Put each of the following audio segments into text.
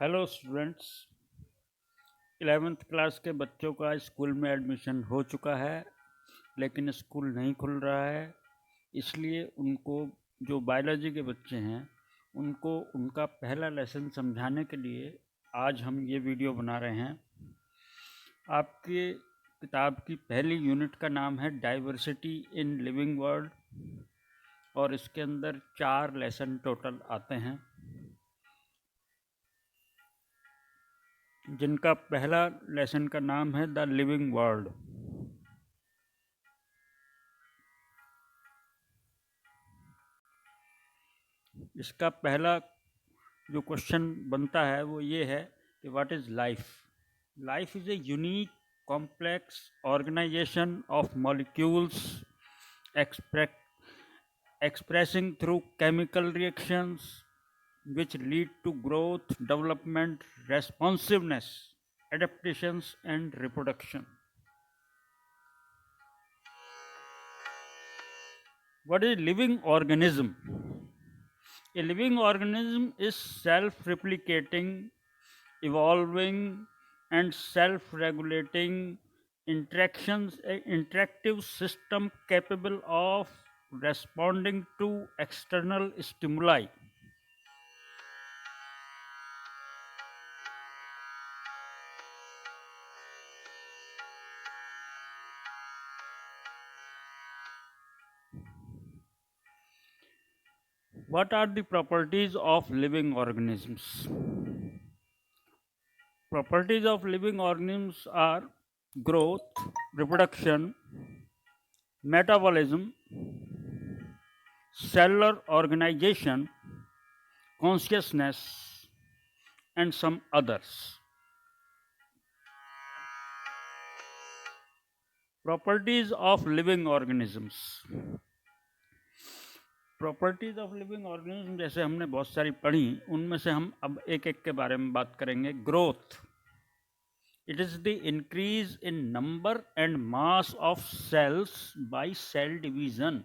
Hello students. 11th class के बच्चों का स्कूल में एडमिशन हो चुका है, लेकिन स्कूल नहीं खुल रहा है। इसलिए उनको, जो बायोलॉजी के बच्चे हैं, उनको उनका पहला लेसन समझाने के लिए आज हम ये वीडियो बना रहे हैं। आपके किताब की पहली यूनिट का नाम है डाइवर्सिटी इन लिविंग वर्ल्ड, और इसके अंदर 4 लेसन टोटल आते हैं, जिनका पहला लेसन का नाम है द लिविंग वर्ल्ड। इसका पहला जो क्वेश्चन बनता है वो ये है कि what is life. Life is a unique complex organisation of molecules expressing through chemical reactions which lead to growth, development, responsiveness, adaptations and reproduction. What is living organism? A living organism is self-replicating, evolving and self-regulating interactive system capable of responding to external stimuli. What are the properties of living organisms? Properties of living organisms are growth, reproduction, metabolism, cellular organization, consciousness, and some others. Properties of living organisms. Properties of living organism जैसे हमने बहुत सारी पढ़ी, उनमें से हम अब एक एक के बारे में बात करेंगे। Growth, it is the increase in number and mass of cells by cell division.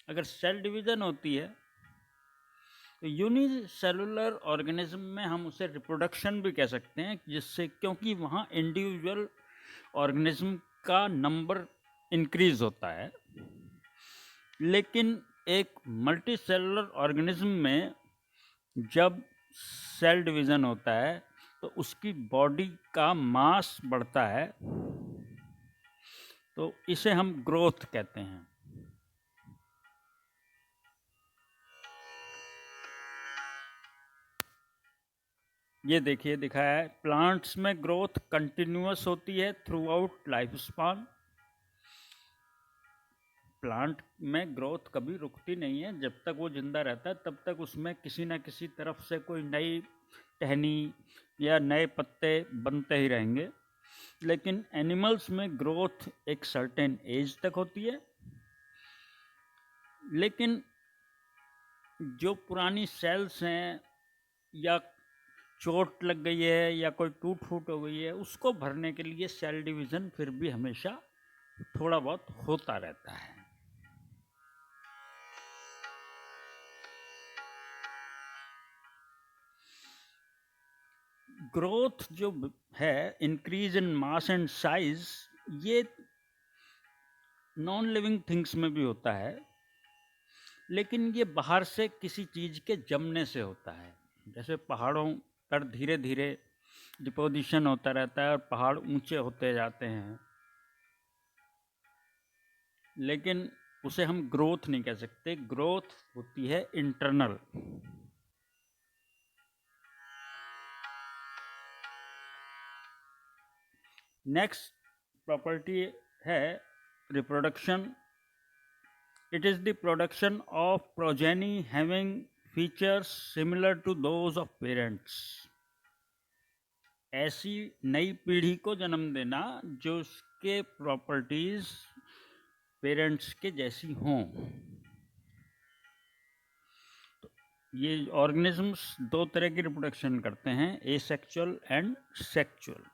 अगर सेल डिवीजन होती है तो यूनिसेलुलर ऑर्गेनिज्म में हम उसे रिप्रोडक्शन भी कह सकते हैं, जिससे, क्योंकि वहाँ इंडिविजुअल ऑर्गेनिज्म का नंबर इंक्रीज होता है। लेकिन एक मल्टी सेलुलर ऑर्गेनिज्म में जब सेल डिवीज़न होता है तो उसकी बॉडी का मास बढ़ता है, तो इसे हम ग्रोथ कहते हैं। ये देखिए दिखाया है, प्लांट्स में ग्रोथ कंटिन्यूअस होती है through out life span. Plant में ग्रोथ कभी रुकती नहीं है, जब तक वो जिंदा रहता है तब तक उसमें किसी न किसी तरफ से कोई नई टहनी या नए पत्ते बनते ही रहेंगे। लेकिन एनिमल्स में ग्रोथ एक सर्टेन एज तक होती है। लेकिन जो पुरानी सेल्स हैं, या चोट लग गई है या कोई टूट फूट हो गई है, उसको भरने के लिए सेल डिवीज़न फिर भी हमेशा थोड़ा बहुत होता रहता है। ग्रोथ जो है, increase in mass and size, ये नॉन लिविंग थिंग्स में भी होता है, लेकिन ये बाहर से किसी चीज़ के जमने से होता है। जैसे पहाड़ों पर धीरे धीरे डिपोजिशन होता रहता है और पहाड़ ऊंचे होते जाते हैं, लेकिन उसे हम ग्रोथ नहीं कह सकते। ग्रोथ होती है इंटरनल। नेक्स्ट प्रॉपर्टी है reproduction. It is the production of progeny having features similar to those of parents. ऐसी नई पीढ़ी को जन्म देना जो उसके प्रॉपर्टीज पेरेंट्स के जैसी हों। तो ये ऑर्गेनिजम्स दो तरह की रिप्रोडक्शन करते हैं, asexual and sexual.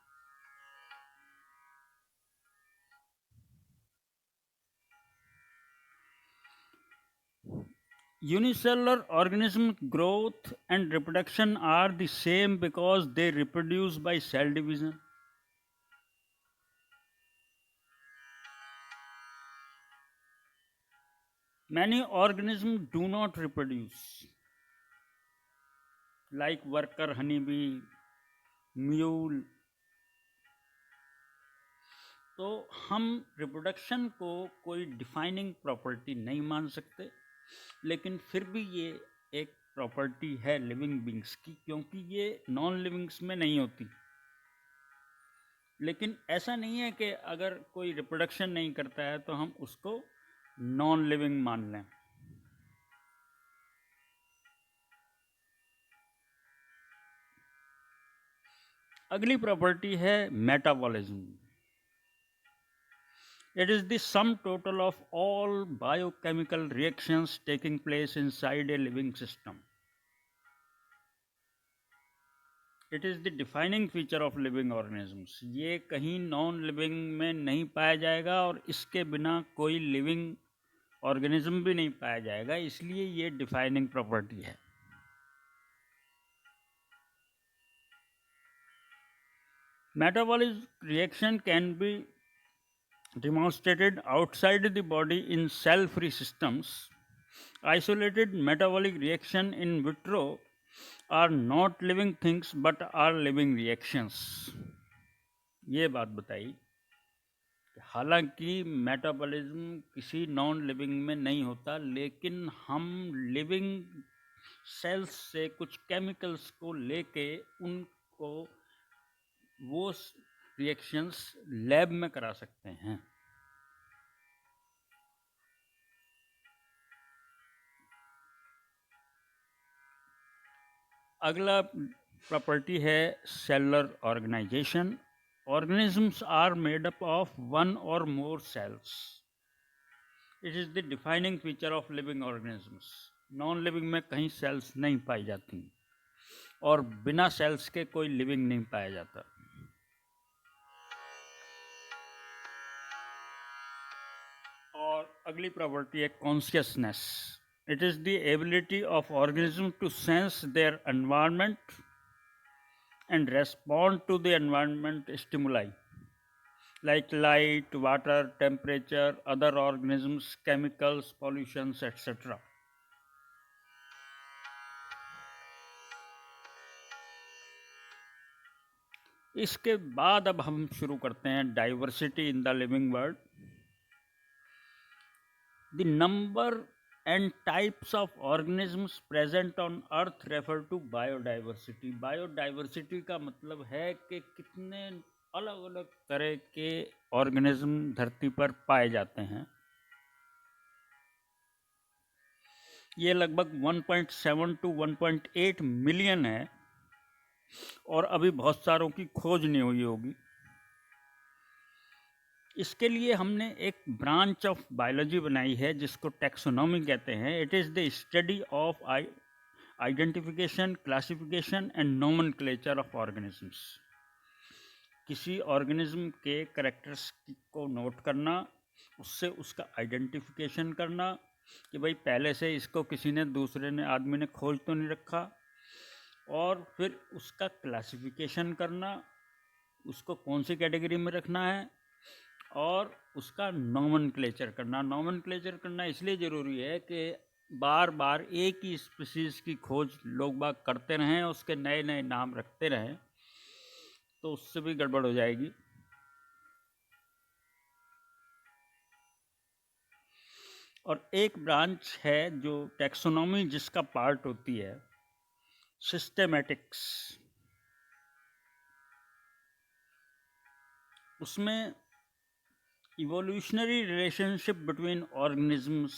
Unicellular organism growth and reproduction are the same because they reproduce by cell division. Many organisms do not reproduce, like worker honeybee, mule. तो हम रिप्रोडक्शन को कोई डिफाइनिंग प्रॉपर्टी नहीं मान सकते, लेकिन फिर भी ये एक प्रॉपर्टी है लिविंग बींग्स की, क्योंकि ये नॉन लिविंग्स में नहीं होती। लेकिन ऐसा नहीं है कि अगर कोई रिप्रोडक्शन नहीं करता है तो हम उसको नॉन लिविंग मान लें। अगली प्रॉपर्टी है metabolism. It is the sum total of all biochemical reactions taking place inside a living system. It is the defining feature of living organisms. ये कहीं नॉन लिविंग में नहीं पाया जाएगा और इसके बिना कोई लिविंग ऑर्गेनिज्म भी नहीं पाया जाएगा, इसलिए ये डिफाइनिंग प्रॉपर्टी है। Metabolic reaction can be demonstrated outside the body in cell-free systems. Isolated metabolic reaction in vitro are not living things but are living reactions. ये बात बताई, हालांकि मेटाबॉलिज्म किसी नॉन लिविंग में नहीं होता, लेकिन हम लिविंग सेल्स से कुछ केमिकल्स को लेके उनको वो रिएक्शंस लैब में करा सकते हैं। अगला प्रॉपर्टी है cellular organisation. Organisms are made up of one or more cells. It is the defining feature of living organisms. Non living में कहीं सेल्स नहीं पाई जाती और बिना सेल्स के कोई लिविंग नहीं पाया जाता। और अगली प्रॉपर्टी है consciousness. It is the ability of organism to sense their environment and respond to the environment stimuli like light, water, temperature, other organisms, chemicals, pollutions, etc. इसके बाद अब हम शुरू करते हैं diversity in the living world. The number and types of organisms present on earth refer to biodiversity. Biodiversity का मतलब है कि कितने अलग अलग तरह के ऑर्गेनिज्म धरती पर पाए जाते हैं। ये लगभग 1.7 to 1.8 मिलियन है और अभी बहुत सारों की खोज नहीं हुई होगी। इसके लिए हमने एक ब्रांच ऑफ बायोलॉजी बनाई है जिसको टैक्सोनॉमी कहते हैं। It is the study of identification, classification and nomenclature of organisms. किसी ऑर्गेनिज्म के कैरेक्टर्स को नोट करना, उससे उसका आइडेंटिफिकेशन करना कि भाई पहले से इसको किसी ने दूसरे ने आदमी ने खोज तो नहीं रखा, और फिर उसका क्लासिफिकेशन करना, उसको कौन सी कैटेगरी में रखना है, और उसका नोमेनक्लेचर करना। नोमेनक्लेचर करना इसलिए ज़रूरी है कि बार बार एक ही स्पीसीज़ की खोज लोग बाग करते रहें, उसके नए नए नाम रखते रहें, तो उससे भी गड़बड़ हो जाएगी। और एक ब्रांच है जो टैक्सोनॉमी जिसका पार्ट होती है, सिस्टेमेटिक्स। उसमें इवोल्यूशनरी रिलेशनशिप बिटवीन ऑर्गेनिजम्स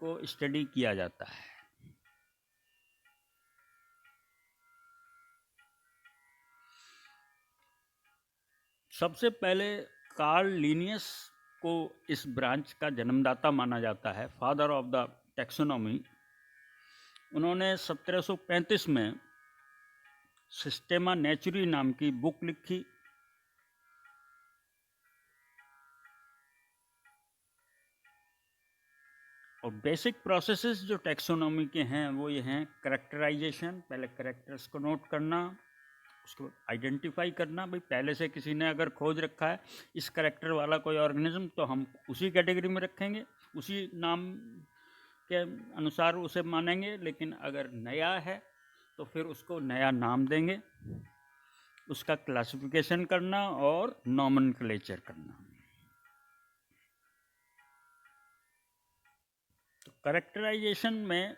को स्टडी किया जाता है। सबसे पहले कार्ल लिनियस को इस ब्रांच का जन्मदाता माना जाता है, फादर ऑफ द टैक्सोनॉमी। उन्होंने 1735 में सिस्टेमा नेचुरी नाम की बुक लिखी। और बेसिक प्रोसेसेस जो टैक्सोनॉमी के हैं वो ये हैं: करेक्टराइजेशन, पहले करेक्टर्स को नोट करना, उसको आइडेंटिफाई करना, भाई पहले से किसी ने अगर खोज रखा है इस करेक्टर वाला कोई ऑर्गेनिज्म तो हम उसी कैटेगरी में रखेंगे, उसी नाम के अनुसार उसे मानेंगे, लेकिन अगर नया है तो फिर उसको नया नाम देंगे, उसका क्लासिफिकेशन करना और नॉमेनक्लेचर करना। तो करेक्टराइजेशन में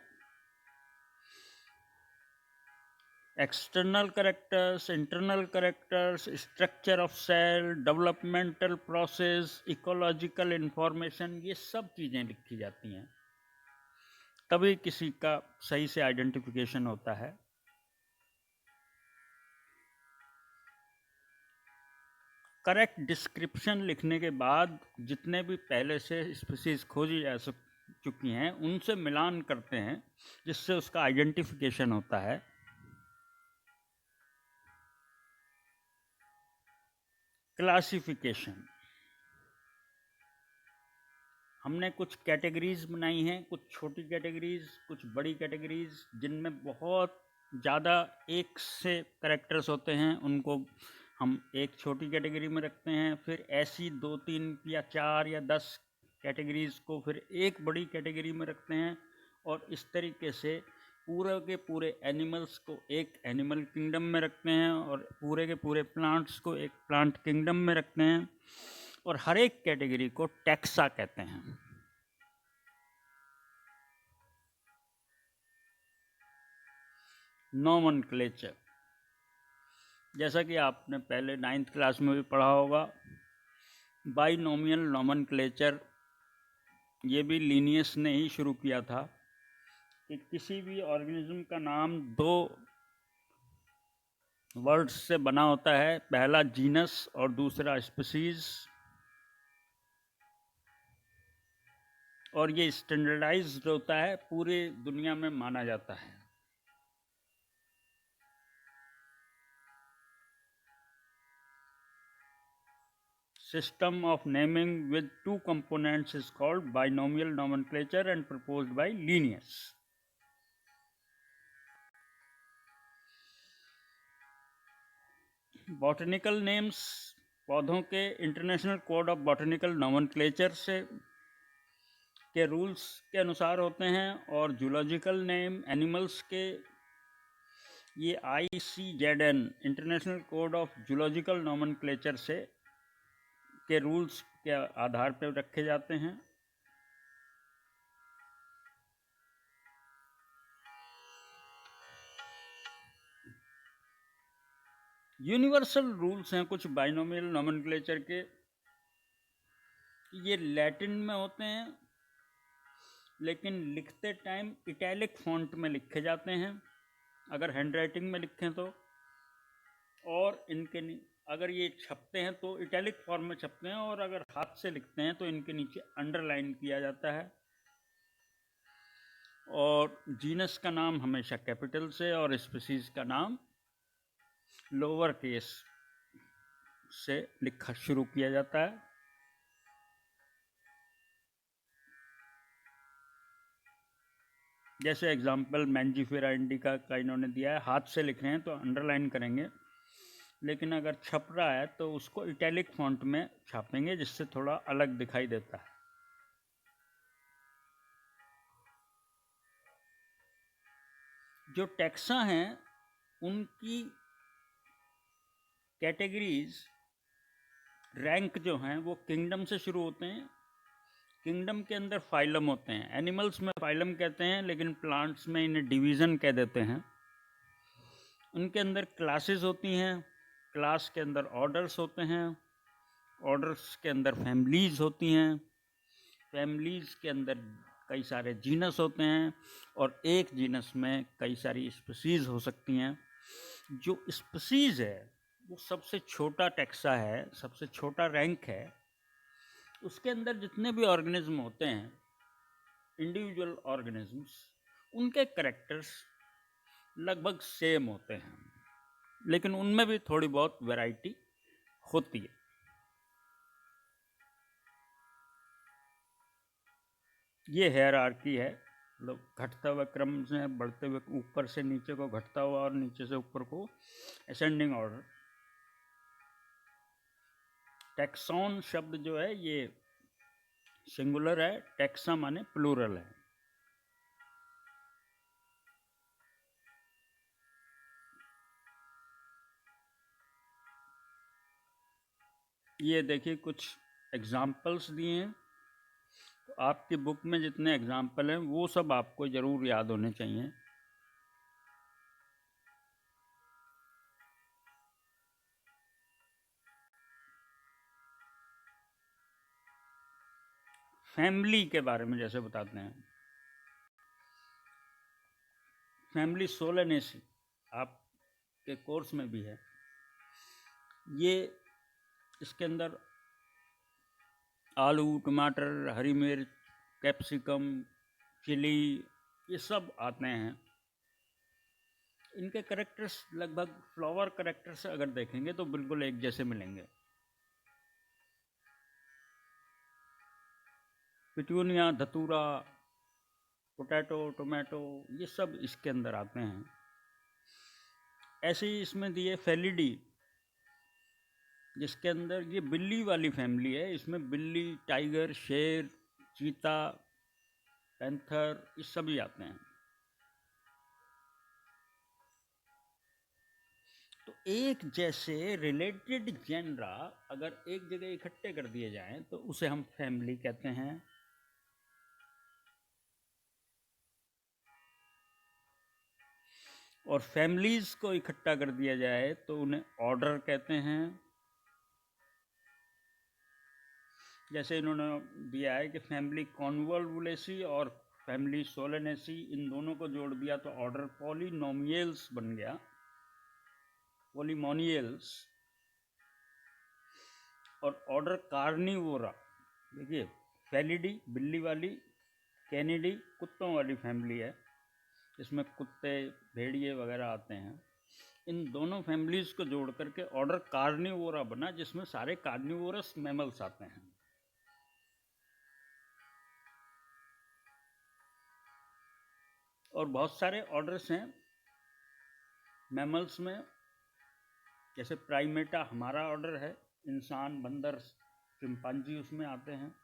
external characters, internal characters, structure of cell, developmental process, ecological information, ये सब चीज़ें लिखी जाती हैं, तभी किसी का सही से आइडेंटिफिकेशन होता है। करेक्ट डिस्क्रिप्शन लिखने के बाद जितने भी पहले से स्पीसीज खोजी जा चुकी हैं उनसे मिलान करते हैं, जिससे उसका आइडेंटिफिकेशन होता है। क्लासिफिकेशन, हमने कुछ कैटेगरीज बनाई हैं, कुछ छोटी कैटेगरीज, कुछ बड़ी कैटेगरीज, जिनमें बहुत ज़्यादा एक से करेक्टर्स होते हैं उनको हम एक छोटी कैटेगरी में रखते हैं, फिर ऐसी 2, 3 या 4 या 10 कैटेगरीज को फिर एक बड़ी कैटेगरी में रखते हैं, और इस तरीके से पूरे के पूरे एनिमल्स को एक एनिमल किंगडम में रखते हैं और पूरे के पूरे प्लांट्स को एक प्लांट किंगडम में रखते हैं, और हर एक कैटेगरी को टैक्सा कहते हैं। नॉमेनक्लेचर, जैसा कि आपने पहले 9th क्लास में भी पढ़ा होगा, बाइनोमियल नॉमेनक्लेचर ये भी लिनियस ने ही शुरू किया था कि किसी भी ऑर्गेनिज्म का नाम 2 वर्ड्स से बना होता है, पहला जीनस और दूसरा स्पीसीज, और ये स्टैंडर्डाइज्ड होता है, पूरे दुनिया में माना जाता है। System of naming with 2 components is called binomial nomenclature and proposed by Linnaeus. Botanical names पौधों के international code of botanical nomenclature से के रूल्स के अनुसार होते हैं, और जूलॉजिकल नेम एनिमल्स के ये ICZN international code of zoological nomenclature से के रूल्स के आधार पर रखे जाते हैं। यूनिवर्सल रूल्स हैं कुछ बाइनोमियल नोमेनक्लेचर के, ये लैटिन में होते हैं, लेकिन लिखते टाइम इटैलिक फॉन्ट में लिखे जाते हैं अगर हैंडराइटिंग में लिखें तो, और इनके अगर ये छपते हैं तो इटैलिक फॉर्म में छपते हैं, और अगर हाथ से लिखते हैं तो इनके नीचे अंडरलाइन किया जाता है, और जीनस का नाम हमेशा कैपिटल से और स्पीसीज का नाम लोअर केस से लिखा शुरू किया जाता है। जैसे एग्जाम्पल मैंजीफेरा इंडिका का इन्होंने दिया है, हाथ से लिख रहे हैं तो अंडरलाइन करेंगे, लेकिन अगर छप रहा है तो उसको इटैलिक फॉन्ट में छापेंगे, जिससे थोड़ा अलग दिखाई देता है। जो टैक्सा हैं उनकी कैटेगरीज रैंक जो हैं वो किंगडम से शुरू होते हैं। किंगडम के अंदर फाइलम होते हैं, एनिमल्स में फाइलम कहते हैं, लेकिन प्लांट्स में इन्हें डिवीज़न कह देते हैं। उनके अंदर क्लासेस होती हैं, क्लास के अंदर ऑर्डर्स होते हैं, ऑर्डर्स के अंदर फैमिलीज़ होती हैं, फैमिलीज़ के अंदर कई सारे जीनस होते हैं, और एक जीनस में कई सारी स्पीसीज़ हो सकती हैं। जो स्पीसीज़ है वो सबसे छोटा टैक्सा है, सबसे छोटा रैंक है। उसके अंदर जितने भी ऑर्गेनिज्म होते हैं, इंडिविजुअल ऑर्गेनिजम्स, उनके करेक्टर्स लगभग सेम होते हैं, लेकिन उनमें भी थोड़ी बहुत वैरायटी होती है। ये हायरार्की है, मतलब घटता हुआ क्रम से बढ़ते हुए ऊपर से नीचे को घटता हुआ और नीचे से ऊपर को असेंडिंग ऑर्डर। टैक्सॉन शब्द जो है ये सिंगुलर है, टैक्सा माने प्लूरल है। ये देखिए कुछ एग्जाम्पल्स दिए हैं, तो आपकी बुक में जितने एग्जाम्पल हैं वो सब आपको ज़रूर याद होने चाहिए। फैमिली के बारे में जैसे बताते हैं, फैमिली सोलेनेसी आपके कोर्स में भी है। ये इसके अंदर आलू, टमाटर, हरी मिर्च, कैप्सिकम, चिली, ये सब आते हैं। इनके करेक्टर्स लगभग फ्लावर करेक्टर्स अगर देखेंगे तो बिल्कुल एक जैसे मिलेंगे। पिटूनिया, धतूरा, पोटैटो, टोमेटो, ये सब इसके अंदर आते हैं। ऐसे ही इसमें दिए फेलिडी, जिसके अंदर ये बिल्ली वाली फैमिली है। इसमें बिल्ली, टाइगर, शेर, चीता, पैंथर, ये सभी आते हैं। तो एक जैसे रिलेटेड जेनरा अगर एक जगह इकट्ठे कर दिए जाएं तो उसे हम फैमिली कहते हैं। और फैमिलीज को इकट्ठा कर दिया जाए तो उन्हें ऑर्डर कहते हैं। जैसे इन्होंने दिया है कि फैमिली कॉन्वोल्वुलेसी और फैमिली सोलेनेसी, इन दोनों को जोड़ दिया तो ऑर्डर पॉलिनोमियल्स बन गया, पॉलीमोनियल्स। और ऑर्डर कार्निवोरा, देखिए फेलिडी बिल्ली वाली, कैनिडी कुत्तों वाली फैमिली है, इसमें कुत्ते, भेड़िए वगैरह आते हैं। इन दोनों फैमिलीज को जोड़ करके ऑर्डर कार्निवोरा बना, जिसमें सारे कार्निवोरस मैमल्स आते हैं। और बहुत सारे ऑर्डर्स हैं मैमल्स में, जैसे प्राइमेटा हमारा ऑर्डर है, इंसान, बंदर, चिंपांजी उसमें आते हैं।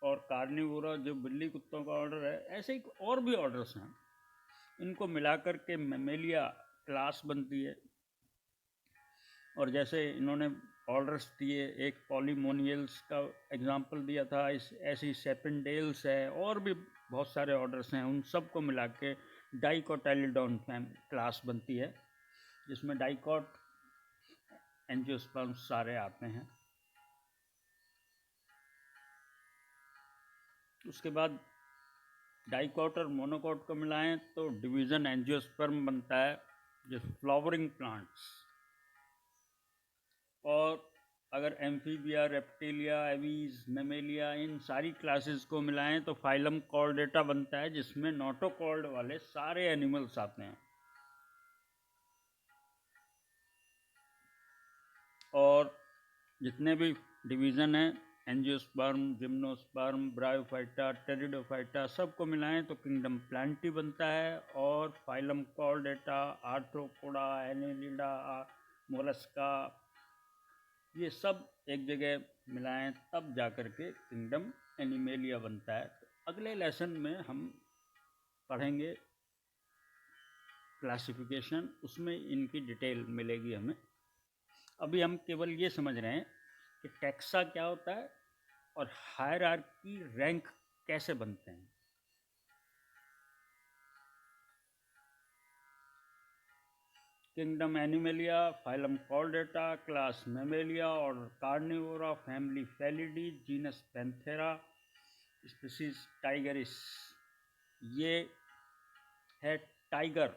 और कार्निवोरा जो बिल्ली कुत्तों का ऑर्डर है, ऐसे ही और भी ऑर्डर्स हैं। इनको मिलाकर के मेमेलिया क्लास बनती है। और जैसे इन्होंने ऑर्डर्स दिए, एक पॉलीमोनियल्स का एग्जांपल दिया था, इस ऐसी सेपेंडेल्स है, और भी बहुत सारे ऑर्डर्स हैं। उन सब को मिला के डाइकोटाइलिडॉन क्लास बनती है, जिसमें डाइकॉट एंजियोस्पर्म्स सारे आते हैं। उसके बाद डाइकॉट और मोनोकॉट को मिलाएं तो डिवीज़न एंजियोस्पर्म बनता है, जो फ्लावरिंग प्लांट्स। और अगर एम्फीबिया, रेप्टिलिया, एवीज, मेमेलिया, इन सारी क्लासेस को मिलाएं तो फाइलम कॉर्डेटा बनता है, जिसमें नोटोकॉर्ड वाले सारे एनिमल्स आते हैं। और जितने भी डिवीज़न हैं, एंजियोस्पर्म, जिम्नोस्पर्म, ब्रायोफाइटा, टेरिडोफाइटा, सबको मिलाएं तो किंगडम प्लांटी बनता है। और phylum Chordata, arthropoda, Annelida, Mollusca, ये सब एक जगह मिलाएं तब जाकर के किंगडम एनिमेलिया बनता है। तो अगले लेसन में हम पढ़ेंगे क्लासिफिकेशन, उसमें इनकी डिटेल मिलेगी हमें। अभी हम केवल ये समझ रहे हैं कि टैक्सा क्या होता है और हायरार्की, रैंक कैसे बनते हैं। Kingdom Animalia, phylum Chordata, class Mammalia, order Carnivora, family Felidae, genus Panthera, species tigris. ये है टाइगर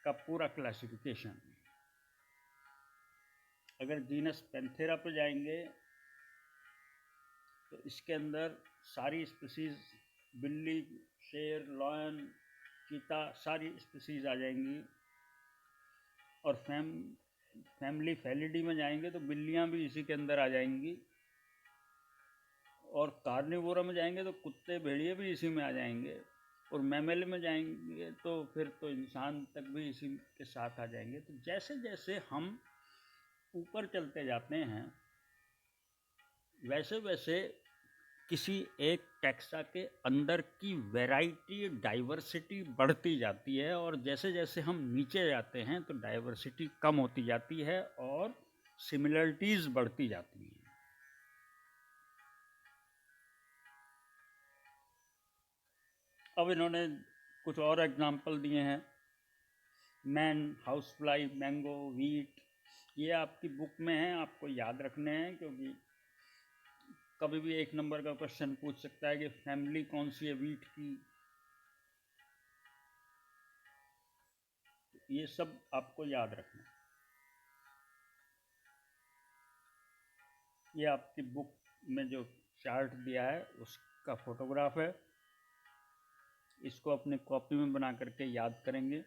का पूरा क्लासिफिकेशन। अगर जीनस पैंथेरा पे जाएंगे तो इसके अंदर सारी स्पीसीज, बिल्ली, शेर, लॉयन, चीता, सारी स्पीसीज आ जाएंगी। और फैमिली फेलिडी में जाएंगे तो बिल्लियां भी इसी के अंदर आ जाएंगी। और कार्निवोरा में जाएंगे तो कुत्ते भेड़िए भी इसी में आ जाएंगे, और मैमल में जाएंगे तो फिर तो इंसान तक भी इसी के साथ आ जाएंगे। तो जैसे जैसे हम ऊपर चलते जाते हैं वैसे वैसे किसी एक टैक्सा के अंदर की वैरायटी, डाइवर्सिटी बढ़ती जाती है, और जैसे जैसे हम नीचे जाते हैं तो डाइवर्सिटी कम होती जाती है और सिमिलरिटीज़ बढ़ती जाती हैं। अब इन्होंने कुछ और एग्जाम्पल दिए हैं, man, house fly, mango, wheat. ये आपकी बुक में है, आपको याद रखने हैं, क्योंकि कभी भी एक नंबर का क्वेश्चन पूछ सकता है कि फैमिली कौन सी है वीट की। ये सब आपको याद रखना। ये आपकी बुक में जो चार्ट दिया है उसका फोटोग्राफ है, इसको अपने कॉपी में बना करके याद करेंगे।